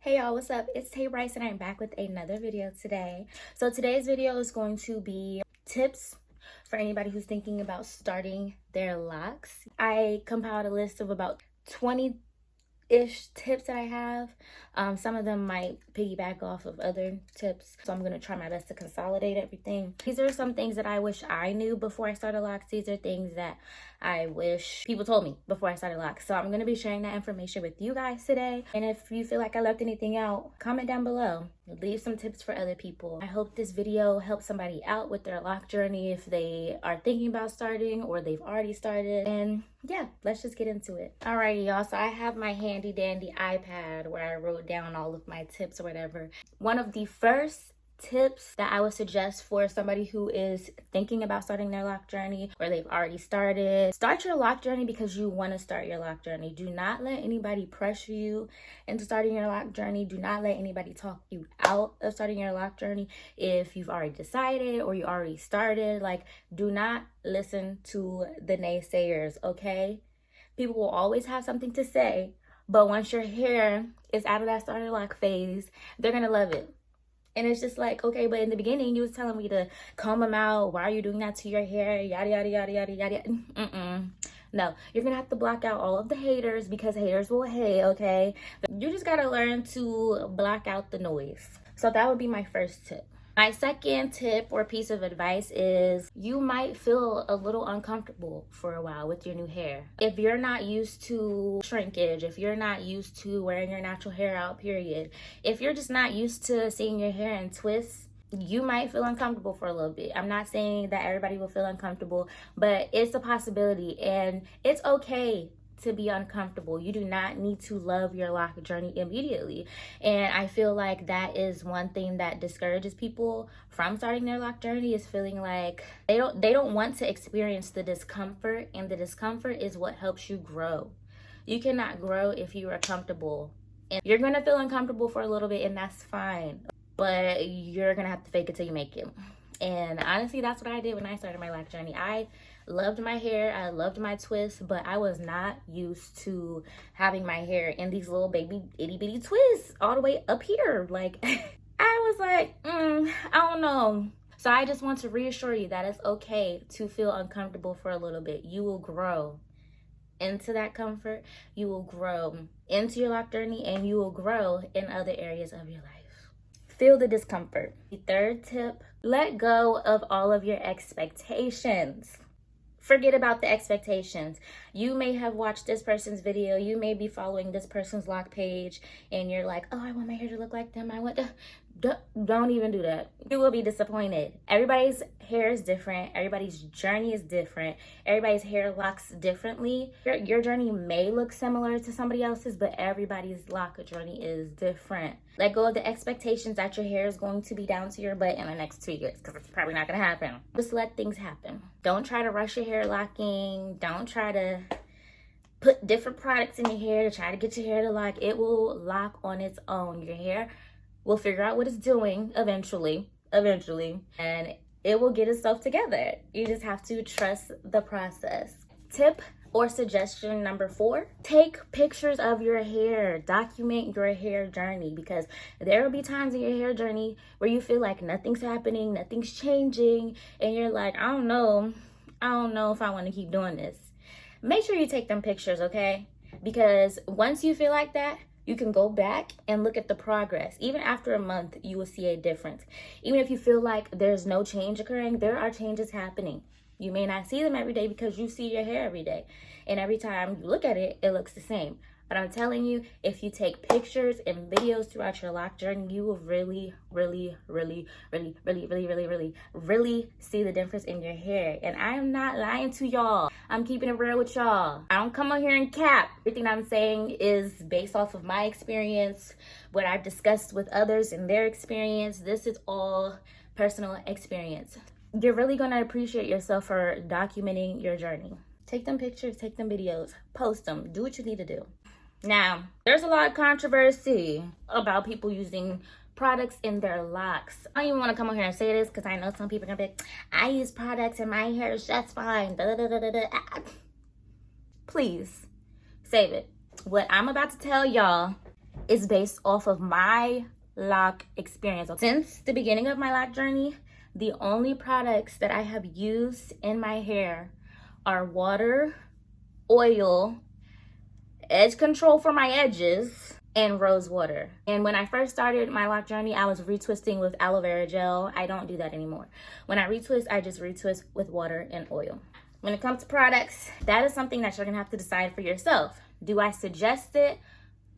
Hey y'all, what's up? It's Tay Bryce and I'm back with another video today. So today's video is going to be tips for anybody who's thinking about starting their locks. I compiled a list of about 20-ish tips that I have. Some of them might piggyback off of other tips, so I'm going to try my best to consolidate everything. These are some things that I wish I knew before I started locks. These are things that I wish people told me before I started locks. So I'm going to be sharing that information with you guys today. And if you feel like I left anything out, comment down below. Leave some tips for other people. I hope this video helps somebody out with their lock journey if they are thinking about starting or they've already started. And yeah, let's just get into it. Alrighty, y'all. So I have my handy dandy iPad where I wrote down all of my tips or whatever. One of the first tips that I would suggest for somebody who is thinking about starting their lock journey or they've already started, start your lock journey because you want to start your lock journey. Do not let anybody pressure you into starting your lock journey. Do not let anybody talk you out of starting your lock journey. If you've already decided or you already started, like, do not listen to the naysayers, okay? People will always have something to say, but once your hair is out of that starter lock phase, they're gonna love it. And it's just like, okay, but in the beginning, you was telling me to comb them out. Why are you doing that to your hair? Yada, yada, yada, yada, yada. No, you're going to have to block out all of the haters because haters will hate, okay? You just got to learn to block out the noise. So that would be my first tip. My second tip or piece of advice is you might feel a little uncomfortable for a while with your new hair. If you're not used to shrinkage, if you're not used to wearing your natural hair out, period, if you're just not used to seeing your hair in twists, you might feel uncomfortable for a little bit. I'm not saying that everybody will feel uncomfortable, but it's a possibility and it's okay to be uncomfortable. You do not need to love your lock journey immediately. And I feel like that is one thing that discourages people from starting their lock journey, is feeling like they don't want to experience the discomfort, and the discomfort is what helps you grow. You cannot grow if you are comfortable. And you're going to feel uncomfortable for a little bit, and that's fine. But you're going to have to fake it till you make it. And honestly, that's what I did when I started my lock journey. I loved my hair, I loved my twists, but I was not used to having my hair in these little baby itty bitty twists all the way up here. Like, I was like, I don't know. So I just want to reassure you that it's okay to feel uncomfortable for a little bit. You will grow into that comfort. You will grow into your lock journey, and you will grow in other areas of your life. Feel the discomfort. The third tip, let go of all of your expectations. Forget about the expectations. You may have watched this person's video. You may be following this person's lock page and you're like, oh, I want my hair to look like them. I want to. Don't even do that. You will be disappointed. Everybody's hair is different. Everybody's journey is different. Everybody's hair locks differently. Your journey may look similar to somebody else's, but everybody's lock journey is different. Let go of the expectations that your hair is going to be down to your butt in the next 2 years, because it's probably not going to happen. Just let things happen. Don't try to rush your hair locking. Don't try to put different products in your hair to try to get your hair to lock. It will lock on its own. Your hair will figure out what it's doing eventually, and it will get itself together. You just have to trust the process. Tip or suggestion number 4, take pictures of your hair. Document your hair journey, because there will be times in your hair journey where you feel like nothing's happening, nothing's changing, and you're like, I don't know if I want to keep doing this. Make sure you take them pictures, okay? Because once you feel like that, you can go back and look at the progress. Even after a month, you will see a difference. Even if you feel like there's no change occurring, there are changes happening. You may not see them every day because you see your hair every day. And every time you look at it, it looks the same. But I'm telling you, if you take pictures and videos throughout your lock journey, you will really see the difference in your hair. And I am not lying to y'all. I'm keeping it real with y'all. I don't come on here and cap. Everything I'm saying is based off of my experience, what I've discussed with others and their experience. This is all personal experience. You're really going to appreciate yourself for documenting your journey. Take them pictures, take them videos, post them, do what you need to do. Now, there's a lot of controversy about people using products in their locks. I don't even want to come on here and say this because I know some people are going to be like, I use products and my hair is just fine. Please, save it. What I'm about to tell y'all is based off of my lock experience. Since the beginning of my lock journey, the only products that I have used in my hair are water, oil, edge control for my edges, and rose water. And when I first started my lock journey, I was retwisting with aloe vera gel. I don't do that anymore. When I retwist, I just retwist with water and oil. When it comes to products, that is something that you're gonna have to decide for yourself. Do I suggest it?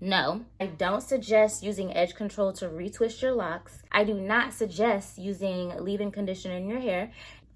No. I don't suggest using edge control to retwist your locks. I do not suggest using leave-in conditioner in your hair.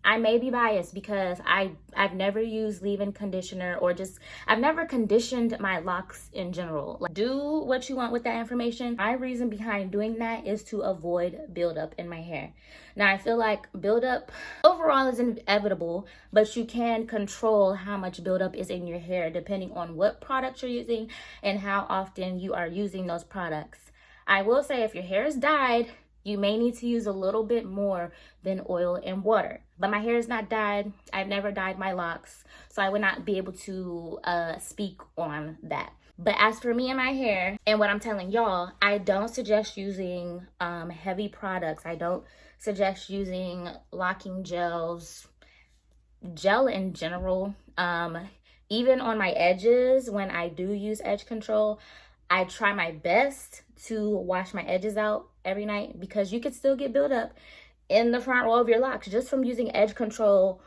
I may be biased because I've never used leave-in conditioner, or just I've never conditioned my locks in general. Like, do what you want with that information. My reason behind doing that is to avoid buildup in my hair. Now, I feel like buildup overall is inevitable, but you can control how much buildup is in your hair depending on what products you're using and how often you are using those products. I will say, if your hair is dyed, you may need to use a little bit more than oil and water. But my hair is not dyed. I've never dyed my locks, so I would not be able to speak on that. But as for me and my hair, and what I'm telling y'all, I don't suggest using heavy products. I don't suggest using locking gels, gel in general. Even on my edges, when I do use edge control, I try my best to wash my edges out every night, because you could still get buildup in the front row of your locks just from using edge control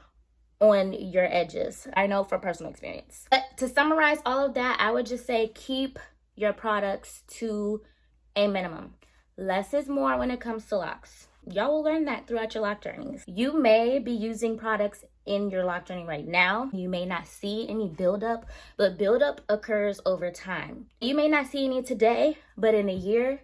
on your edges. I know from personal experience. But to summarize all of that, I would just say keep your products to a minimum. Less is more when it comes to locks. Y'all will learn that throughout your lock journeys. You may be using products in your lock journey right now. You may not see any buildup, but buildup occurs over time. You may not see any today, but in a year,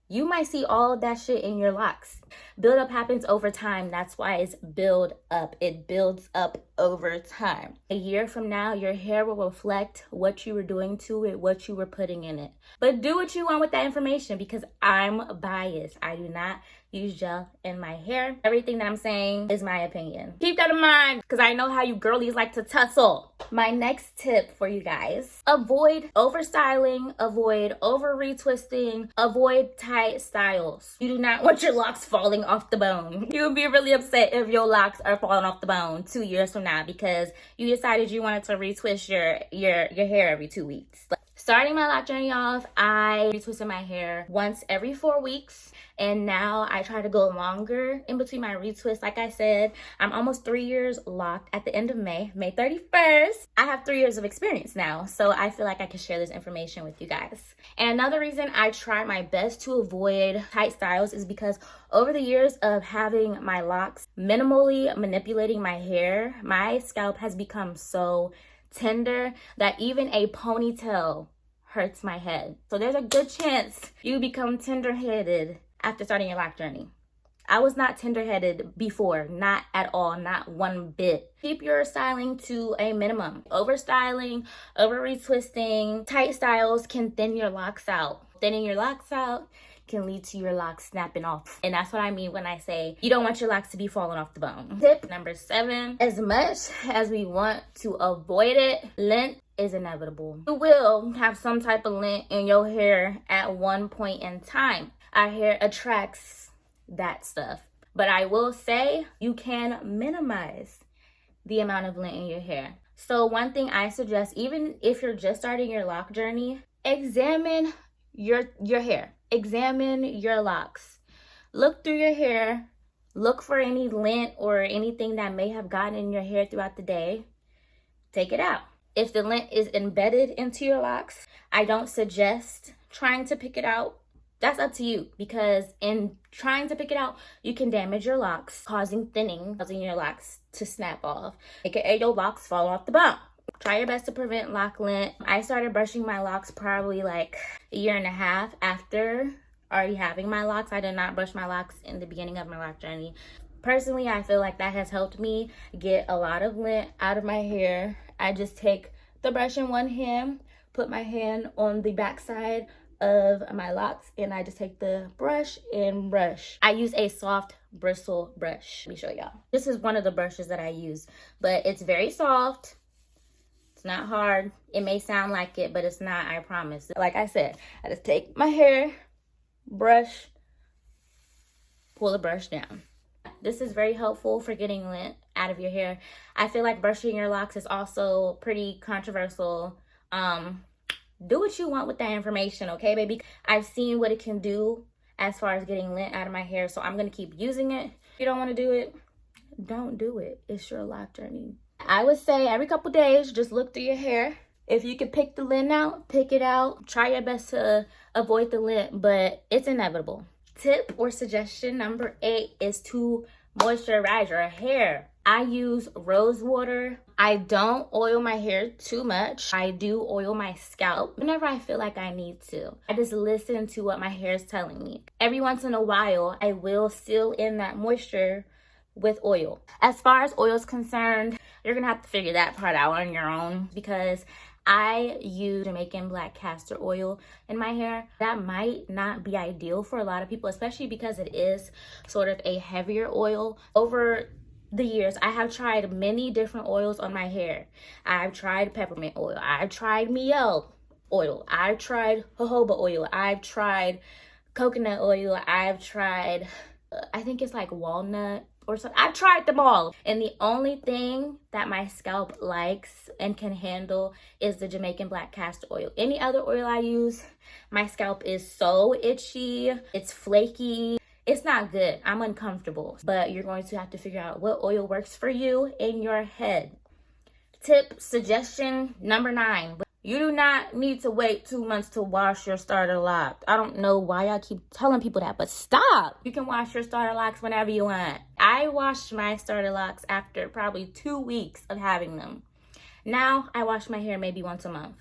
you might see all of that shit in your locks. Buildup happens over time. That's why it's build up. It builds up over time. A year from now, your hair will reflect what you were doing to it, what you were putting in it. But do what you want with that information, because I'm biased. I do not use gel in my hair. Everything that I'm saying is my opinion. Keep that in mind, because I know how you girlies like to tussle. My next tip for you guys: avoid overstyling, avoid over retwisting, avoid tight styles. You do not want your locks falling off the bone. You would be really upset if your locks are falling off the bone 2 years from now because you decided you wanted to retwist your hair every 2 weeks. Starting my lock journey off, I retwisted my hair once every 4 weeks, and now I try to go longer in between my retwists. Like I said, I'm almost 3 years locked at the end of May 31st. I have 3 years of experience now, so I feel like I can share this information with you guys. And another reason I try my best to avoid tight styles is because over the years of having my locks, minimally manipulating my hair, my scalp has become so tender that even a ponytail hurts my head. So there's a good chance you become tender-headed after starting your lock journey. I was not tender-headed before, not at all, not one bit. Keep your styling to a minimum. Overstyling, over retwisting, tight styles can thin your locks out. Thinning your locks out can lead to your locks snapping off. And that's what I mean when I say you don't want your locks to be falling off the bone. Tip number 7, as much as we want to avoid it, lint is inevitable. You will have some type of lint in your hair at one point in time. Our hair attracts that stuff. But I will say you can minimize the amount of lint in your hair. So one thing I suggest, even if you're just starting your lock journey, examine your hair. Examine your locks. Look through your hair. Look for any lint or anything that may have gotten in your hair throughout the day. Take it out. If the lint is embedded into your locks, I don't suggest trying to pick it out. That's up to you, because in trying to pick it out, you can damage your locks, causing thinning, causing your locks to snap off, aka your locks fall off the bone. Try your best to prevent lock lint. I started brushing my locks probably like a year and a half after already having my locks. I did not brush my locks in the beginning of my lock journey. Personally, I feel like that has helped me get a lot of lint out of my hair. I just take the brush in one hand, put my hand on the back side of my locks, and I just take the brush and brush. I use a soft bristle brush. Let me show y'all. This is one of the brushes that I use, but it's very soft. It's not hard. It may sound like it, but it's not, I promise. Like I said, I just take my hair, brush, pull the brush down. This is very helpful for getting lint out of your hair. I feel like brushing your locks is also pretty controversial. Do what you want with that information, okay, baby? I've seen what it can do as far as getting lint out of my hair, so I'm gonna keep using it. If you don't wanna do it, don't do it. It's your lock journey. I would say every couple days, just look through your hair. If you can pick the lint out, pick it out. Try your best to avoid the lint, but it's inevitable. Tip or suggestion number 8 is to moisturize your hair. I use rose water. I don't oil my hair too much. I do oil my scalp whenever I feel like I need to. I just listen to what my hair is telling me. Every once in a while, I will seal in that moisture with oil. As far as oil is concerned, you're gonna have to figure that part out on your own, because I use Jamaican black castor oil in my hair. That might not be ideal for a lot of people, especially because it is sort of a heavier oil. Over the years, I have tried many different oils on my hair. I've tried peppermint oil. I've tried miel oil. I've tried jojoba oil. I've tried coconut oil. I've tried, I think it's like walnut or something. I've tried them all. And the only thing that my scalp likes and can handle is the Jamaican black castor oil. Any other oil I use, my scalp is so itchy. It's flaky. It's not good. I'm uncomfortable. But you're going to have to figure out what oil works for you in your head. Tip suggestion number 9. You do not need to wait 2 months to wash your starter locks. I don't know why I keep telling people that, but stop. You can wash your starter locks whenever you want. I washed my starter locks after probably 2 weeks of having them. Now I wash my hair maybe once a month.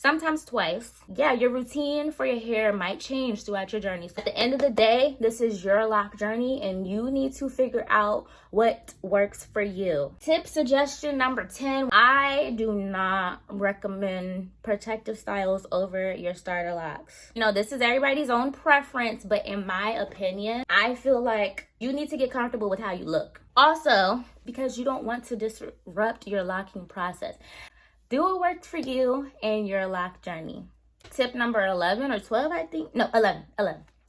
Sometimes twice. Yeah, your routine for your hair might change throughout your journey. At the end of the day, this is your lock journey and you need to figure out what works for you. Tip suggestion number 10. I do not recommend protective styles over your starter locks. You know, this is everybody's own preference, but in my opinion, I feel like you need to get comfortable with how you look. Also, because you don't want to disrupt your locking process. Do what worked for you in your lock journey. Tip number 11 or 12, I think. No, 11.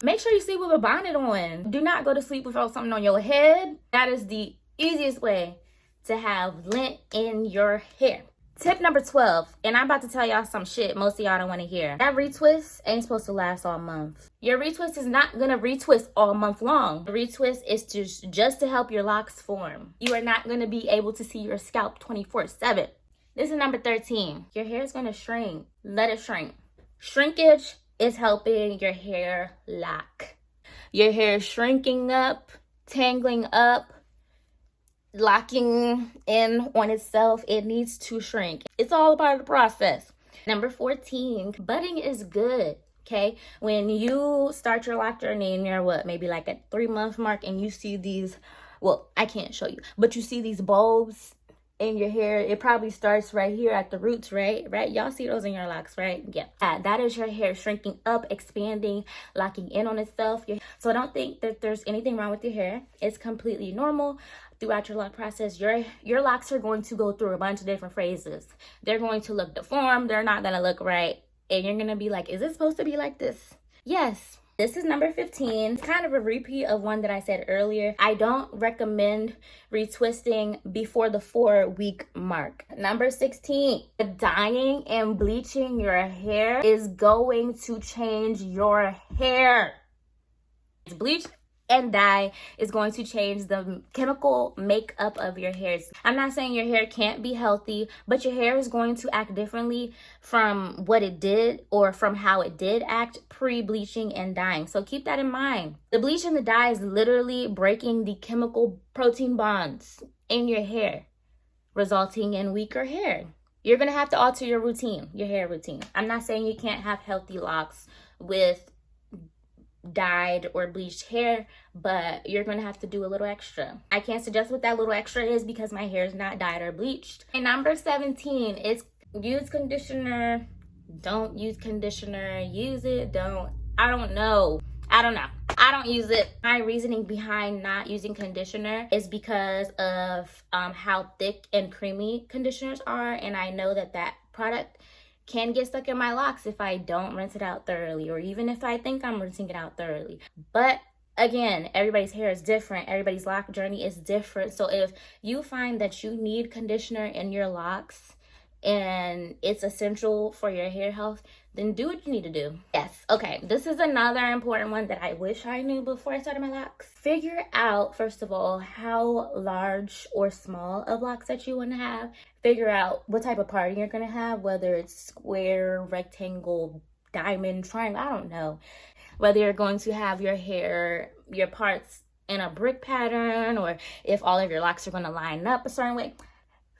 Make sure you sleep with a bonnet on. Do not go to sleep without something on your head. That is the easiest way to have lint in your hair. Tip number 12, and I'm about to tell y'all some shit most of y'all don't want to hear. That retwist ain't supposed to last all month. Your retwist is not gonna retwist all month long. The retwist is just to help your locks form. You are not gonna be able to see your scalp 24/7. This is number 13. Your hair is gonna shrink. Let it shrink. Shrinkage is helping your hair lock. Your hair is shrinking up, tangling up, locking in on itself. It needs to shrink. It's all about the process. Number 14, budding is good. Okay, when you start your lock journey and you're maybe like at 3-month mark and you see these, well, I can't show you, but you see these bulbs in your hair. It probably starts right here at the roots, right? Y'all see those in your locks, right? Yeah. That is your hair shrinking up, expanding, locking in on itself. So I don't think that there's anything wrong with your hair. It's completely normal. Throughout your lock process, your locks are going to go through a bunch of different phases. They're going to look deformed. They're not going to look right. And you're going to be like, is it supposed to be like this? Yes. This is number 15. It's kind of a repeat of one that I said earlier. I don't recommend retwisting before the 4-week mark. Number 16, dyeing and bleaching your hair is going to change your hair. Bleach and dye is going to change the chemical makeup of your hair. I'm not saying your hair can't be healthy, but your hair is going to act differently from what it did or from how it did act pre-bleaching and dyeing. So keep that in mind. The bleach and the dye is literally breaking the chemical protein bonds in your hair, resulting in weaker hair. You're going to have to alter your routine, your hair routine. I'm not saying you can't have healthy locks with dyed or bleached hair, but you're gonna have to do a little extra. I can't suggest what that little extra is because my hair is not dyed or bleached. And number 17 is use conditioner. Don't use conditioner. Use it. I don't know. I I don't use it. My reasoning behind not using conditioner is because of how thick and creamy conditioners are, and I know that that product can get stuck in my locks if I don't rinse it out thoroughly, or even if I think I'm rinsing it out thoroughly. But again, everybody's hair is different. Everybody's lock journey is different. So if you find that you need conditioner in your locks and it's essential for your hair health, then do what you need to do. Yes, okay, this is another important one that I wish I knew before I started my locks. Figure out, first of all, how large or small of locks that you want to have. Figure out what type of party you're going to have, whether it's square, rectangle, diamond, triangle, I don't know. Whether you're going to have your hair, your parts in a brick pattern, or if all of your locks are going to line up a certain way.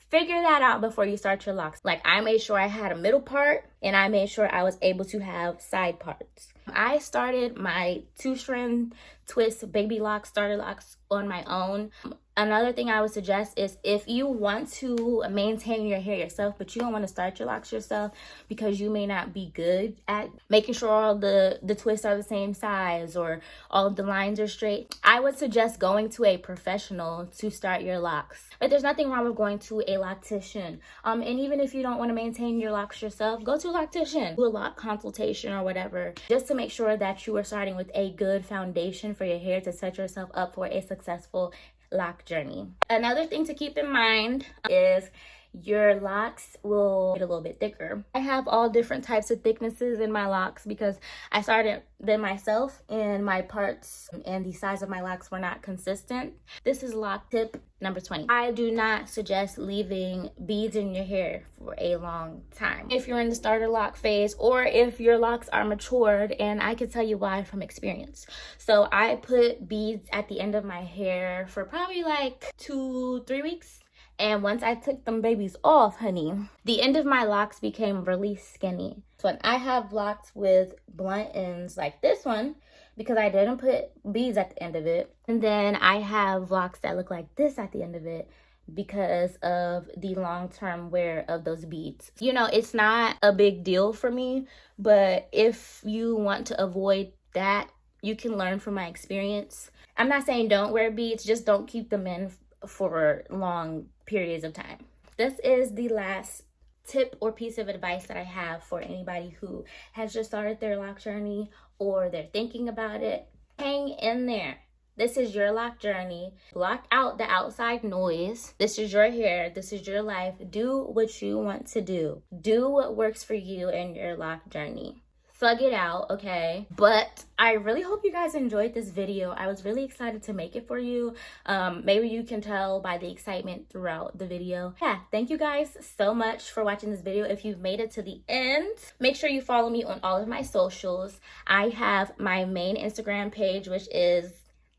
Figure that out before you start your locks. Like, I made sure I had a middle part, and I made sure I was able to have side parts. I started my 2-strand twist baby locks, starter locks on my own. Another thing I would suggest is if you want to maintain your hair yourself, but you don't want to start your locks yourself because you may not be good at making sure all the twists are the same size or all of the lines are straight, I would suggest going to a professional to start your locks. But there's nothing wrong with going to a loctician. And even if you don't want to maintain your locks yourself, go to a loctician. Do a lock consultation or whatever, just to make sure that you are starting with a good foundation for your hair to set yourself up for a successful lock journey. Another thing to keep in mind is your locks will get a little bit thicker. I have all different types of thicknesses in my locks because I started them myself and my parts and the size of my locks were not consistent. This is lock tip number 20. I do not suggest leaving beads in your hair for a long time if you're in the starter lock phase or if your locks are matured, and I can tell you why from experience. So I put beads at the end of my hair for probably like 2-3 weeks. And once I took them babies off, honey, the end of my locks became really skinny. So when I have locks with blunt ends like this one, because I didn't put beads at the end of it. And then I have locks that look like this at the end of it because of the long-term wear of those beads. You know, it's not a big deal for me, but if you want to avoid that, you can learn from my experience. I'm not saying don't wear beads, just don't keep them in for long periods of time. This is the last tip or piece of advice that I have for anybody who has just started their lock journey or they're thinking about it. Hang in there. This is your lock journey. Block out the outside noise. This is your hair. This is your life. Do what you want to do. Do what works for you in your lock journey. Thug it out, okay? But I really hope you guys enjoyed this video. I was really excited to make it for you. Maybe you can tell by the excitement throughout the video. Yeah, thank you guys so much for watching this video. If you've made it to the end, make sure you follow me on all of my socials. I have my main Instagram page, which is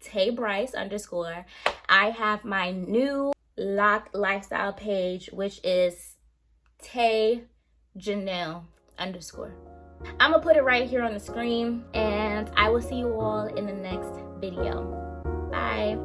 taybryce_. I have my new lock lifestyle page, which is tayjanelle_. I'm gonna put it right here on the screen, and I will see you all in the next video. Bye.